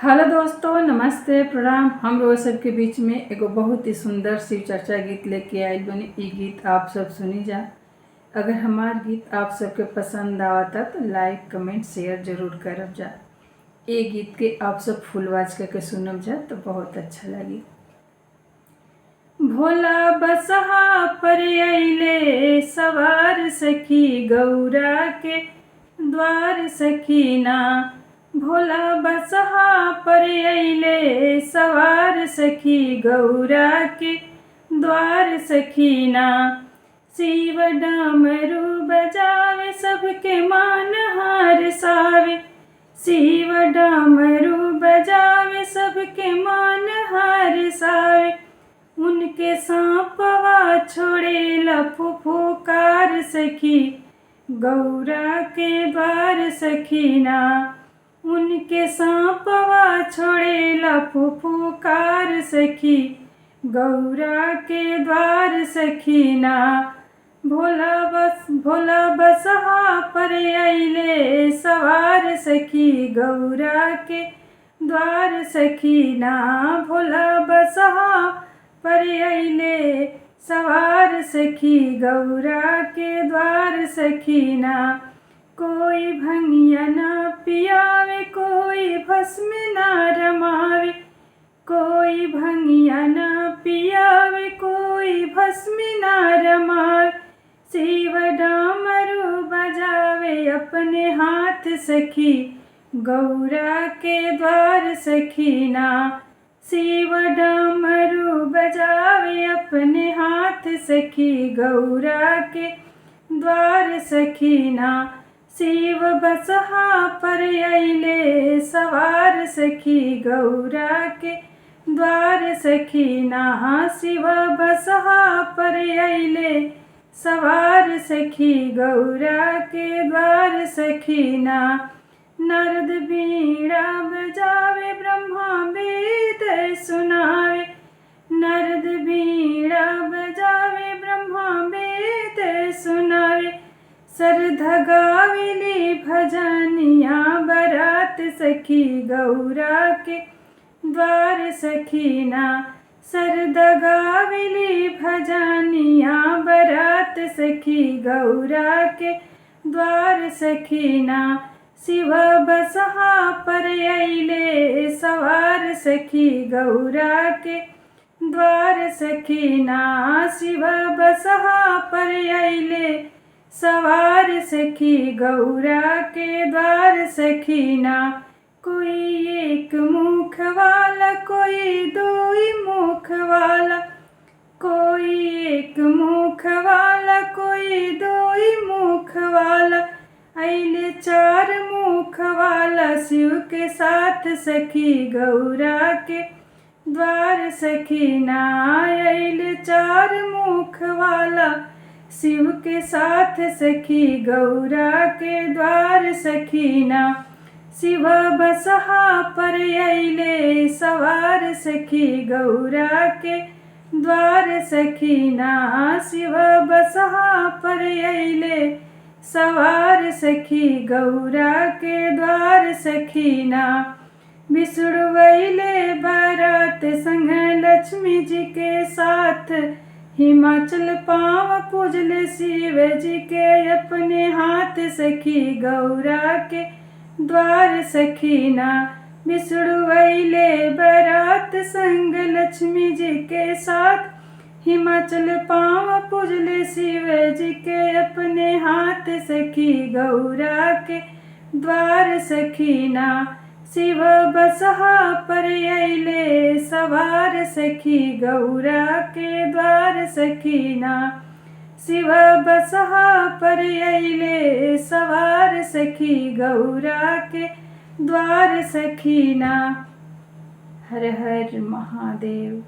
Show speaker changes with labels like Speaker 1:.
Speaker 1: Hello दोस्तों, नमस्ते, प्रणाम। हम लोग सबके बीच में एगो बहुत ही सुंदर शिव चर्चा गीत लेके आइल बनी। ई गीत आप सब सुनी जा। अगर हमार गीत आप सबके पसंद आवता तो लाइक कमेंट शेयर जरूर करब जा। ये गीत के आप सब फुल आवाज करके सुनब जा तो बहुत अच्छा लगी। भोला बसहा पर अइले सवार सखी गौरा के द्वार सखीना। भोला बसहा पर अइले सवार सखी गौरा के द्वार सखीना। शिव डमरू बजावे सबके मान हार सावे। शिव डमरू बजावे सबके मान हार सावे। उनके सांपवा छोड़ेला फुफुकार सखी गौरा के द्वार सखीना। उनके सांपवा छोड़ेला फुफुकार सखी गौरा के द्वार सखीना। भोला बसहा पर अइले सवार सखी गौरा के द्वार सखीना। भोला बसहा पर अइले सवार सखी गौरा के द्वार सखीना। कोई भंगिया ना पियावे, कोई भस्म ना रमावे। कोई भंगिया ना पियावे, कोई भस्म ना रमावे। शिव डमरू बजावे अपने हाथ सखी गौरा के द्वार सखीना। शिव डमरू बजावे अपने हाथ सखी गौरा के द्वार सखीना। शिव बसहा पर अइले सवार सखी गौरा के द्वार सखीना। शिव बसहा पर अइले सवार सखी गौरा के द्वार सखीना। नारद बीड़ा बजावे ब्रह्मा वेद सुनावे। नारद बीड़ा बजावे ब्रह्मा वेद सुनावे। सरधा गावेली भजनिया बरात सखी गौरा के द्वार सखीना। सरधा गावेली भजनिया बरात सखी गौरा के द्वार सखीना। शिव बसहा पर अइले सवार सखी गौरा के द्वार सखीना। शिव बसहा पर अइले सवार सखी गौरा के द्वार सखीना। कोई एक मुख वाला, कोई दोई मुख वाला। कोई एक मुख वाला, कोई दोई मुख वाला। अइले चार मुख वाला शिव के साथ सखी गौरा के द्वार सखीना। अइले चार मुख वाला शिव के साथ सखी गौरा के द्वार सखीना। शिव बसहा पर अइले सवार सखी गौरा के द्वार सखीना। शिव बसहा पर अइले सवार सखी गौरा के द्वार सखीना। विष्णु अइले बारात संग लक्ष्मी जी के साथ। हिमाचल पाँव पूजले शिव जी के अपने हाथ सखी गौरा के द्वार सखीना। विष्णु अइले बारात संग लक्ष्मी जी के साथ। हिमाचल पाँव पूजले शिव जी के अपने हाथ सखी गौरा के द्वार सखीना। शिव बसहा पर अइले सवार सखी गौरा के द्वार सखीना। शिव बसहा पर अइले सवार सखी गौरा के द्वार सखीना। हर हर महादेव।